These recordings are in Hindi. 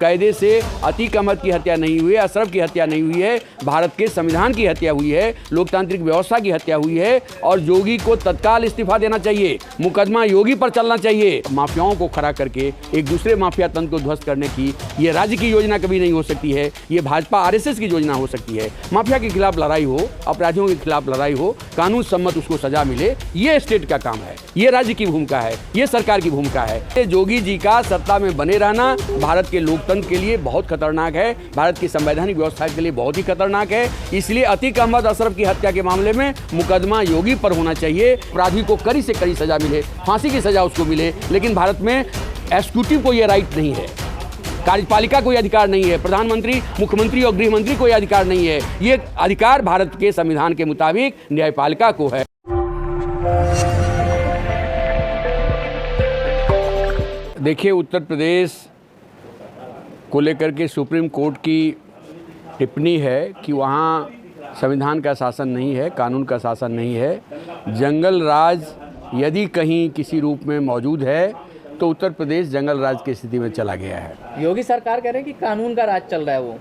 कायदे से अतीक अहमद की हत्या नहीं हुई है, अशरफ की हत्या नहीं हुई है, भारत के संविधान की हत्या हुई है, लोकतांत्रिक व्यवस्था की हत्या हुई है और योगी को तत्काल इस्तीफा देना चाहिए। मुकदमा योगी पर चलना चाहिए। माफियाओं को खड़ा करके एक दूसरे माफिया तंत्र को ध्वस्त करने की ये राज्य की योजना कभी नहीं हो सकती है। ये भाजपा आरएसएस की योजना हो सकती है। माफिया के खिलाफ लड़ाई हो, अपराधियों के खिलाफ लड़ाई हो, कानून सम्मत उसको सजा मिले, ये स्टेट का काम है, ये राज्य की भूमिका है, ये सरकार की भूमिका है। योगी जी का सत्ता में बने रहना भारत के लोकतंत्र के लिए बहुत खतरनाक है, भारत की संवैधानिक व्यवस्था के लिए बहुत ही खतरनाक है। इसलिए अतीक अहमद अशरफ की हत्या के मामले में मुकदमा योगी पर होना चाहिए। अपराधी को कड़ी से कड़ी सजा मिले, फांसी की सजा उसको मिले, लेकिन भारत में एग्जीक्यूटिव को यह राइट नहीं है, कार्यपालिका कोई अधिकार नहीं है, प्रधानमंत्री, मुख्यमंत्री और गृह मंत्री कोई अधिकार नहीं है। ये अधिकार भारत के संविधान के मुताबिक न्यायपालिका को है। देखिए, उत्तर प्रदेश को लेकर के सुप्रीम कोर्ट की टिप्पणी है कि वहाँ संविधान का शासन नहीं है, कानून का शासन नहीं है। जंगल राज यदि कहीं किसी रूप में मौजूद है तो उत्तर प्रदेश जंगल राज की स्थिति में चला गया है। योगी सरकार कह रहे हैं कि कानून का राज चल रहा है वो।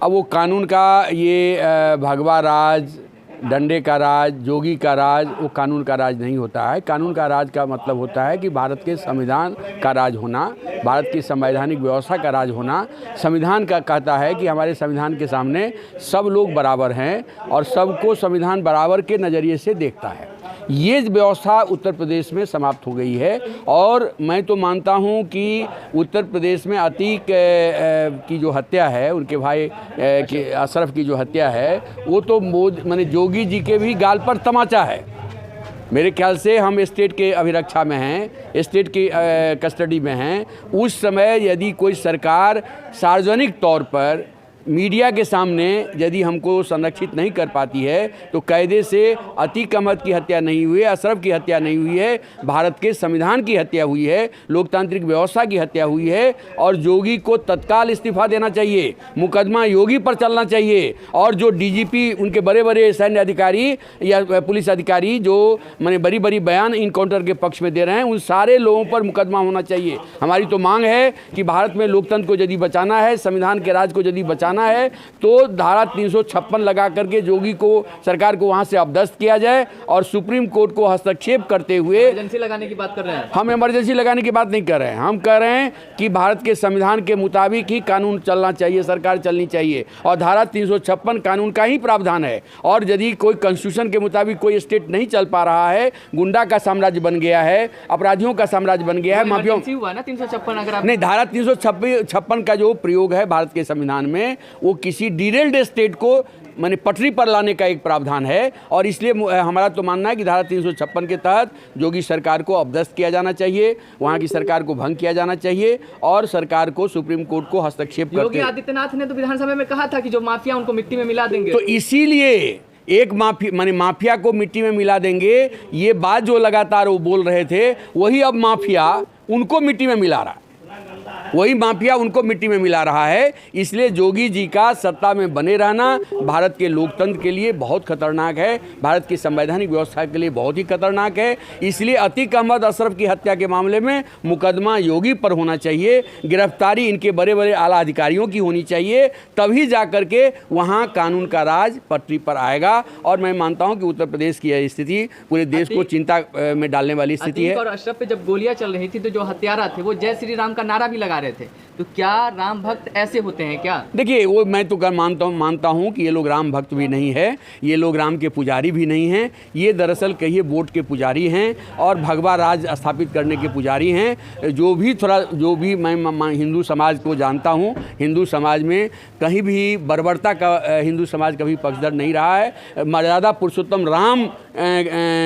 अब वो कानून का ये भगवा राज, डंडे का राज, जोगी का राज, वो कानून का राज नहीं होता है। कानून का राज का मतलब होता है कि भारत के संविधान का राज होना, भारत की संवैधानिक व्यवस्था का राज होना। संविधान का कहता है कि हमारे संविधान के सामने सब लोग बराबर हैं और सबको संविधान बराबर के नज़रिए से देखता है। ये व्यवस्था उत्तर प्रदेश में समाप्त हो गई है और मैं तो मानता हूँ कि उत्तर प्रदेश में अतीक की जो हत्या है, उनके भाई अशरफ की जो हत्या है, वो तो माने योगी जी के भी गाल पर तमाचा है। मेरे ख्याल से हम स्टेट के अभिरक्षा में हैं, स्टेट की कस्टडी में हैं। उस समय यदि कोई सरकार सार्वजनिक तौर पर मीडिया के सामने यदि हमको संरक्षित नहीं कर पाती है तो कायदे से अतीक अहमद की हत्या नहीं हुई है, अशरफ की हत्या नहीं हुई है, भारत के संविधान की हत्या हुई है, लोकतांत्रिक व्यवस्था की हत्या हुई है और योगी को तत्काल इस्तीफा देना चाहिए। मुकदमा योगी पर चलना चाहिए और जो डीजीपी, उनके बड़े बड़े सैन्य अधिकारी या पुलिस अधिकारी जो माने बड़ी बड़ी बयान इनकाउंटर के पक्ष में दे रहे हैं, उन सारे लोगों पर मुकदमा होना चाहिए। हमारी तो मांग है कि भारत में लोकतंत्र को यदि बचाना है, संविधान के राज को यदि बचाना है तो धारा 356 लगा करके योगी को, सरकार को वहां से अपदस्थ किया जाए और सुप्रीम कोर्ट को हस्तक्षेप करते हुए इमरजेंसी लगाने की बात कर रहे हैं। हम इमरजेंसी लगाने की बात नहीं कर रहे हैं, हम कह रहे हैं कि भारत के संविधान के मुताबिक ही कानून चलना चाहिए, सरकार चलनी चाहिए और धारा 356 कानून का ही प्रावधान है। और यदि कोई कॉन्स्टिट्यूशन के मुताबिक कोई स्टेट नहीं चल पा रहा है, गुंडा का साम्राज्य बन गया है, अपराधियों का साम्राज्य बन गया है, माफियाओं हुआ ना 356 अगर नहीं, धारा 356 का जो प्रयोग है भारत के संविधान में, वो किसी डिरेल्ड स्टेट को माने पटरी पर लाने का एक प्रावधान है और इसलिए हमारा तो मानना है कि धारा 356 के तहत योगी सरकार को अपदस्थ किया जाना चाहिए, वहाँ की सरकार को भंग किया जाना चाहिए और सरकार को सुप्रीम कोर्ट को हस्तक्षेप करके। योगी आदित्यनाथ ने तो विधानसभा में कहा था कि जो माफिया उनको मिट्टी में मिला देंगे, तो इसीलिए एक माफिया को मिट्टी में मिला देंगे, ये बात जो लगातार वो बोल रहे थे, वही अब माफिया उनको मिट्टी में मिला रहा है, वही माफिया उनको मिट्टी में मिला रहा है। इसलिए योगी जी का सत्ता में बने रहना भारत के लोकतंत्र के लिए बहुत खतरनाक है, भारत की संवैधानिक व्यवस्था के लिए बहुत ही खतरनाक है। इसलिए अतीक अहमद अशरफ की हत्या के मामले में मुकदमा योगी पर होना चाहिए, गिरफ्तारी इनके बड़े बड़े आला अधिकारियों की होनी चाहिए, तभी जा कर के वहाँ कानून का राज पटरी पर आएगा। और मैं मानता हूँ कि उत्तर प्रदेश की यह स्थिति पूरे देश को चिंता में डालने वाली स्थिति है। और अशरफ पे जब गोलियां चल रही थी तो जो हत्यारा थे वो जय श्री राम का नारा भी लगा रहे थे, तो क्या राम भक्त ऐसे होते हैं क्या? देखिए, वो मैं तो मानता हूँ कि ये लोग राम भक्त भी नहीं है, ये लोग राम के पुजारी भी नहीं हैं, ये दरअसल कहिए वोट के पुजारी हैं और भगवा राज स्थापित करने के पुजारी हैं। जो भी मैं हिंदू समाज को जानता हूँ, हिंदू समाज में कहीं भी बर्बरता का हिंदू समाज कभी पक्षधर नहीं रहा है। मर्यादा पुरुषोत्तम राम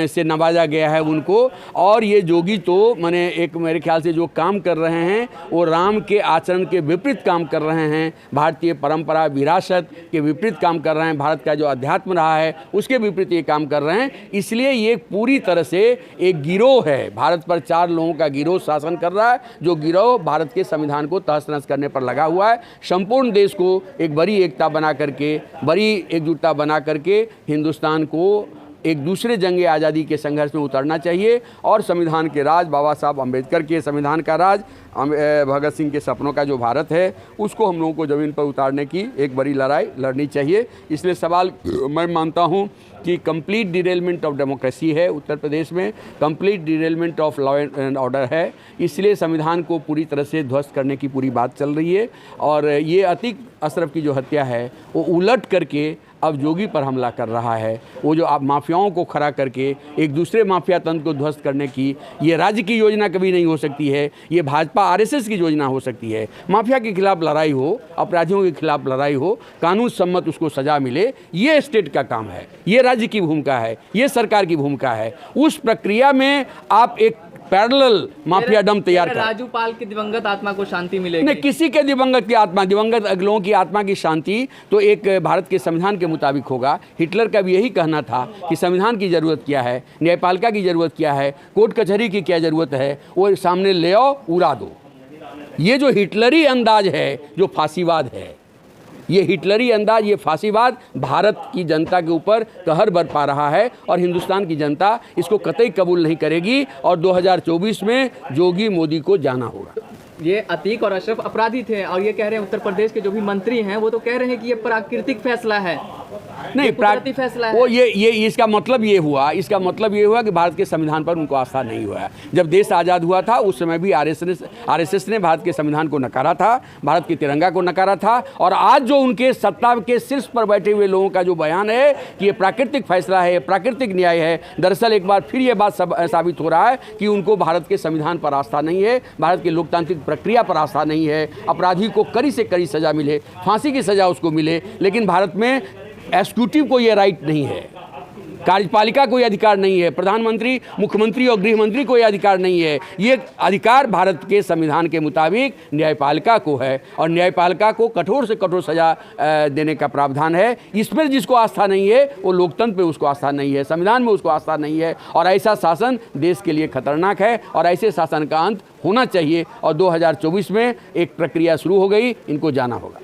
से नवाजा गया है उनको, और ये जोगी तो माने एक मेरे ख्याल से जो काम कर रहे हैं वो राम के आचरण के विपरीत काम कर रहे हैं, भारतीय परंपरा विरासत के विपरीत काम कर रहे हैं, भारत का जो अध्यात्म रहा है उसके विपरीत ये काम कर रहे हैं। इसलिए ये पूरी तरह से एक गिरोह है, भारत पर 4 लोगों का गिरोह शासन कर रहा है, जो गिरोह भारत के संविधान को तहस नहस करने पर लगा हुआ है। संपूर्ण देश को एक बड़ी एकता बना करके, बड़ी एकजुटता बना करके हिंदुस्तान को एक दूसरे जंग आज़ादी के संघर्ष में उतरना चाहिए और संविधान के राज, बाबा साहब अम्बेडकर के संविधान का राज, भगत सिंह के सपनों का जो भारत है, उसको हम लोगों को ज़मीन पर उतारने की एक बड़ी लड़ाई लड़नी चाहिए। इसलिए सवाल मैं मानता हूँ कि कंप्लीट डिरेलमेंट ऑफ डेमोक्रेसी है उत्तर प्रदेश में, complete derailment of law and order है, इसलिए संविधान को पूरी तरह से ध्वस्त करने की पूरी बात चल रही है। और ये अतीक अशरफ की जो हत्या है वो उलट करके अब जोगी पर हमला कर रहा है। वो जो आप माफियाओं को खड़ा करके एक दूसरे माफिया तंत्र को ध्वस्त करने की ये राज्य की योजना कभी नहीं हो सकती है, ये भाजपा आरएसएस की योजना हो सकती है। माफिया के खिलाफ लड़ाई हो, अपराधियों के खिलाफ लड़ाई हो, कानून सम्मत उसको सजा मिले, ये स्टेट का काम है, ये राज्य की भूमिका है, ये सरकार की भूमिका है। उस प्रक्रिया में आप एक पैरेलल माफियाडम तैयार कर। राजूपाल की दिवंगत आत्मा को शांति मिलेगी? नहीं, किसी के दिवंगत लोगों की आत्मा की शांति तो एक भारत के संविधान के मुताबिक होगा। हिटलर का भी यही कहना था कि संविधान की ज़रूरत क्या है, न्यायपालिका की ज़रूरत क्या है, कोर्ट कचहरी की क्या ज़रूरत है, वो सामने ले आओ, उड़ा दो। ये जो हिटलरी अंदाज है, जो फांसीवाद है, ये हिटलरी अंदाज, ये फांसीवाद भारत की जनता के ऊपर कहर बरपा रहा है और हिंदुस्तान की जनता इसको कतई कबूल नहीं करेगी और 2024 में जोगी मोदी को जाना होगा। ये अतीक और अशरफ अपराधी थे और ये कह रहे हैं उत्तर प्रदेश के जो भी मंत्री हैं वो तो कह रहे हैं कि ये प्राकृतिक फैसला है, नहीं प्राकृतिक फैसला है। वो ये इसका मतलब ये हुआ कि भारत के संविधान पर उनको आस्था नहीं हुआ है। जब देश आज़ाद हुआ था उस समय भी आरएसएस ने भारत के संविधान को नकारा था, भारत के तिरंगा को नकारा था। और आज जो उनके सत्ता के शीर्ष पर बैठे हुए लोगों का जो बयान है कि ये प्राकृतिक फैसला है, प्राकृतिक न्याय है, दरअसल एक बार फिर ये बात साबित हो रहा है कि उनको भारत के संविधान पर आस्था नहीं है, भारत के लोकतांत्रिक प्रक्रिया पर आस्था नहीं है। अपराधी को कड़ी से कड़ी सजा मिले, फांसी की सजा उसको मिले, लेकिन भारत में एग्जीक्यूटिव को ये राइट नहीं है, कार्यपालिका को ये अधिकार नहीं है, प्रधानमंत्री, मुख्यमंत्री और गृह मंत्री को ये अधिकार नहीं है। ये अधिकार भारत के संविधान के मुताबिक न्यायपालिका को है और न्यायपालिका को कठोर से कठोर सजा देने का प्रावधान है। इस पर जिसको आस्था नहीं है वो लोकतंत्र पे उसको आस्था नहीं है, संविधान में उसको आस्था नहीं है और ऐसा शासन देश के लिए खतरनाक है और ऐसे शासन का अंत होना चाहिए। और 2024 में एक प्रक्रिया शुरू हो गई, इनको जाना होगा।